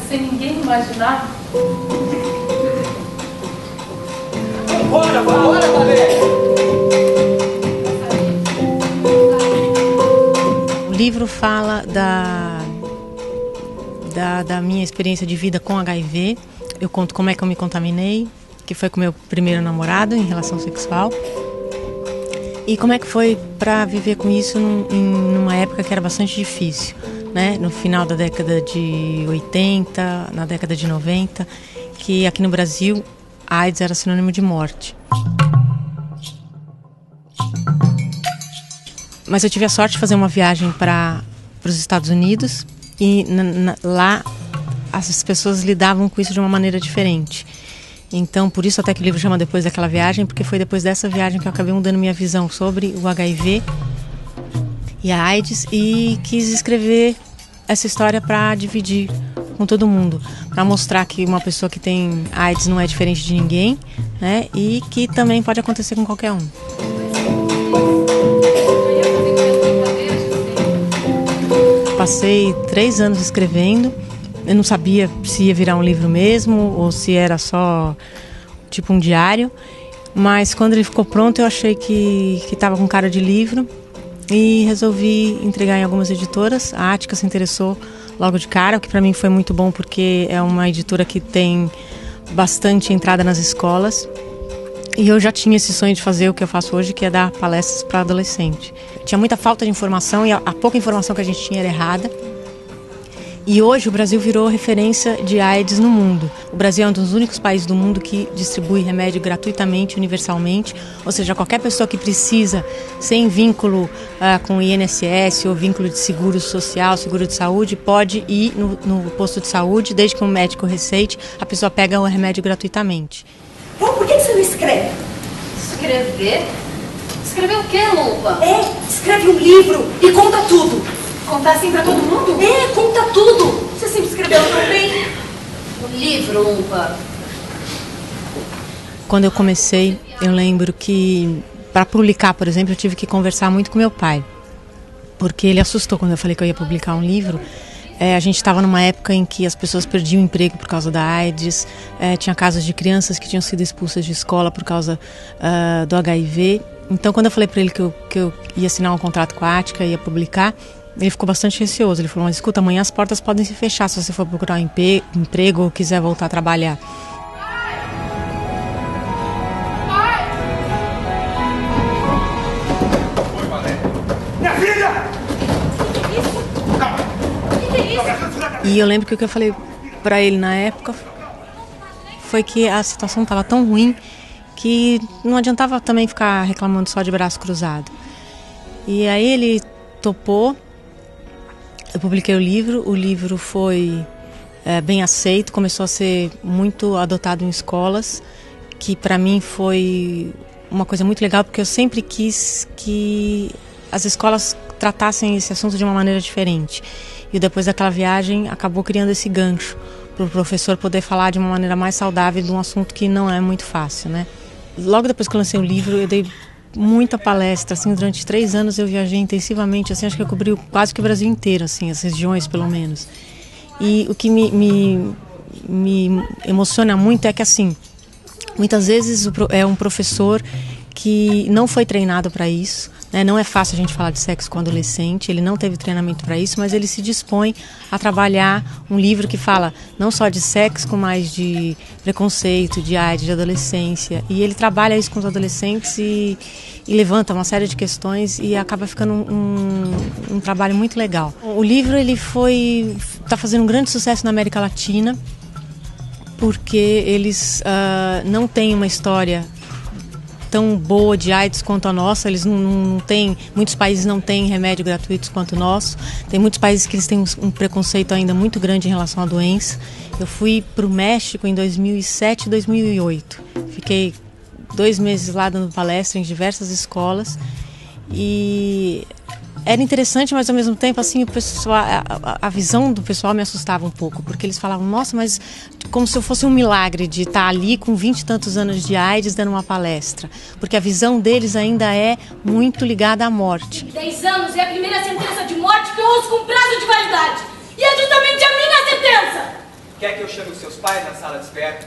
sem ninguém imaginar. Bora, galera! O livro fala da minha experiência de vida com HIV. Eu conto como é que eu me contaminei, que foi com o meu primeiro namorado em relação sexual. E como é que foi para viver com isso numa época que era bastante difícil, né? No final da década de 80, na década de 90, que aqui no Brasil a AIDS era sinônimo de morte. Mas eu tive a sorte de fazer uma viagem para os Estados Unidos e lá as pessoas lidavam com isso de uma maneira diferente. Então, por isso até que o livro chama Depois daquela viagem, porque foi depois dessa viagem que eu acabei mudando minha visão sobre o HIV e a AIDS e quis escrever essa história para dividir com todo mundo, para mostrar que uma pessoa que tem AIDS não é diferente de ninguém, né? E que também pode acontecer com qualquer um. Passei 3 anos escrevendo. Eu não sabia se ia virar um livro mesmo ou se era só tipo um diário, mas quando ele ficou pronto eu achei que estava com cara de livro e resolvi entregar em algumas editoras. A Ática se interessou logo de cara, o que para mim foi muito bom porque é uma editora que tem bastante entrada nas escolas e eu já tinha esse sonho de fazer o que eu faço hoje, que é dar palestras para adolescente. Tinha muita falta de informação e a pouca informação que a gente tinha era errada. E hoje o Brasil virou referência de AIDS no mundo. O Brasil é um dos únicos países do mundo que distribui remédio gratuitamente, universalmente. Ou seja, qualquer pessoa que precisa, sem vínculo com o INSS ou vínculo de seguro social, seguro de saúde, pode ir no posto de saúde, desde que um médico receite, a pessoa pega o remédio gratuitamente. Bom, por que você não escreve? Escrever? Escrever o quê, Lumpa? Escreve um livro e conta tudo. Contar assim pra todo mundo? Conta tudo. Você sempre escreveu tão bem. Um livro, Lumpa. Quando eu comecei, eu lembro que para publicar, por exemplo, eu tive que conversar muito com meu pai, porque ele assustou quando eu falei que eu ia publicar um livro. A gente estava numa época em que as pessoas perdiam emprego por causa da AIDS, tinha casos de crianças que tinham sido expulsas de escola por causa do HIV. Então, quando eu falei para ele que eu ia assinar um contrato com a Ática e ia publicar, ele ficou bastante receoso. Ele falou, mas escuta, amanhã as portas podem se fechar se você for procurar um emprego ou quiser voltar a trabalhar. Oi, Valéria. Minha filha! E eu lembro que o que eu falei para ele na época foi que a situação estava tão ruim que não adiantava também ficar reclamando só de braço cruzado. E aí ele topou. Eu publiquei o livro foi bem aceito, começou a ser muito adotado em escolas, que para mim foi uma coisa muito legal, porque eu sempre quis que as escolas tratassem esse assunto de uma maneira diferente. E depois daquela viagem acabou criando esse gancho para o professor poder falar de uma maneira mais saudável de um assunto que não é muito fácil, né? Logo depois que eu lancei o livro, eu dei muita palestra, assim, durante 3 anos eu viajei intensivamente, assim, acho que eu cobri quase que o Brasil inteiro, assim, as regiões pelo menos. E o que me emociona muito é que, assim, muitas vezes é um professor que não foi treinado para isso, né? Não é fácil a gente falar de sexo com adolescente, ele não teve treinamento para isso, mas ele se dispõe a trabalhar um livro que fala não só de sexo, mas de preconceito, de AIDS, de adolescência. E ele trabalha isso com os adolescentes e levanta uma série de questões e acaba ficando um trabalho muito legal. O livro está fazendo um grande sucesso na América Latina, porque eles não têm uma história tão boa de AIDS quanto a nossa. Eles não têm, muitos países não têm remédio gratuito quanto o nosso. Tem muitos países que eles têm um preconceito ainda muito grande em relação à doença. Eu fui para o México em 2007 e 2008. Fiquei 2 meses lá dando palestra em diversas escolas e era interessante, mas ao mesmo tempo assim, o pessoal, a visão do pessoal me assustava um pouco, porque eles falavam, nossa, mas como se eu fosse um milagre de estar ali com 20 e tantos anos de AIDS dando uma palestra, porque a visão deles ainda é muito ligada à morte. 10 anos é a primeira sentença de morte que eu ouço com prazo de validade, e é justamente a minha sentença! Quer que eu chame os seus pais na sala de espera?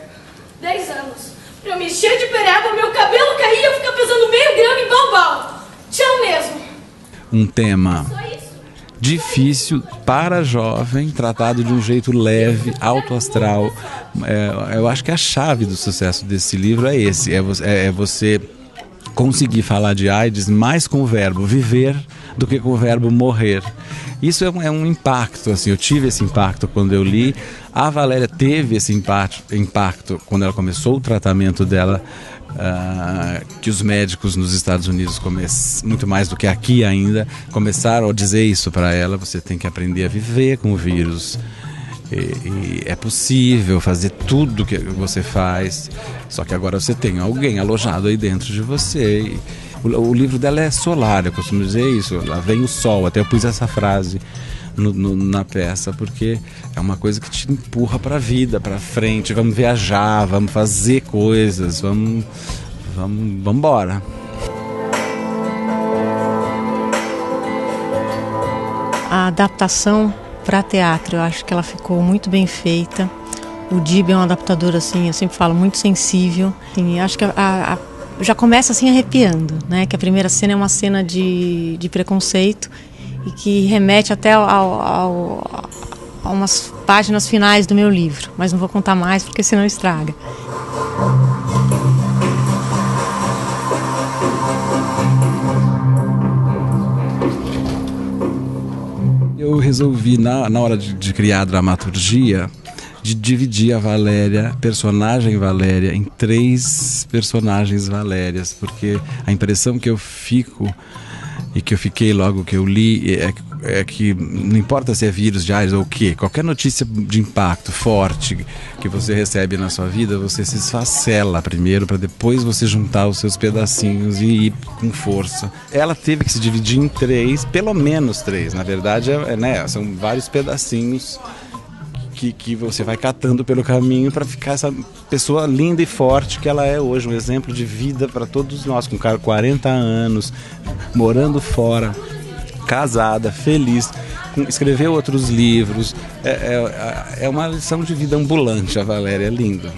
10 anos. Pra eu me encher de pereba, meu cabelo cair e eu ficar pesando meio grama em Baubau. Tchau mesmo. Um tema Só isso. difícil para jovem, tratado de um jeito leve, alto astral. Eu acho que a chave do sucesso desse livro é esse, é você conseguir falar de AIDS mais com o verbo viver do que com o verbo morrer. Isso é um impacto, assim, eu tive esse impacto quando eu li. A Valéria teve esse impacto quando ela começou o tratamento dela, que os médicos nos Estados Unidos, muito mais do que aqui ainda, começaram a dizer isso para ela: você tem que aprender a viver com o vírus. E é possível fazer tudo que você faz, só que agora você tem alguém alojado aí dentro de você. E o livro dela é solar, eu costumo dizer isso, lá vem o sol, até eu pus essa frase na peça, porque é uma coisa que te empurra para a vida, para frente. Vamos viajar, vamos fazer coisas, vamos embora. A adaptação para teatro, eu acho que ela ficou muito bem feita. O Dib é um adaptador, assim, eu sempre falo, muito sensível. Assim, acho que já começa assim arrepiando, né? Que a primeira cena é uma cena de preconceito e que remete até a umas páginas finais do meu livro. Mas não vou contar mais porque senão estraga. Eu resolvi, na hora de criar a dramaturgia, de dividir a Valéria, personagem Valéria, em 3 personagens Valérias, porque a impressão que eu fico, e que eu fiquei logo que eu li, é que não importa se é vírus de AIDS ou o quê, qualquer notícia de impacto forte que você recebe na sua vida, você se esfacela primeiro para depois você juntar os seus pedacinhos e ir com força. Ela teve que se dividir em 3, pelo menos 3, na verdade né, são vários pedacinhos que você vai catando pelo caminho para ficar essa pessoa linda e forte que ela é hoje, um exemplo de vida para todos nós, com 40 anos, morando fora, casada, feliz, escreveu outros livros, é uma lição de vida ambulante. A Valéria é linda.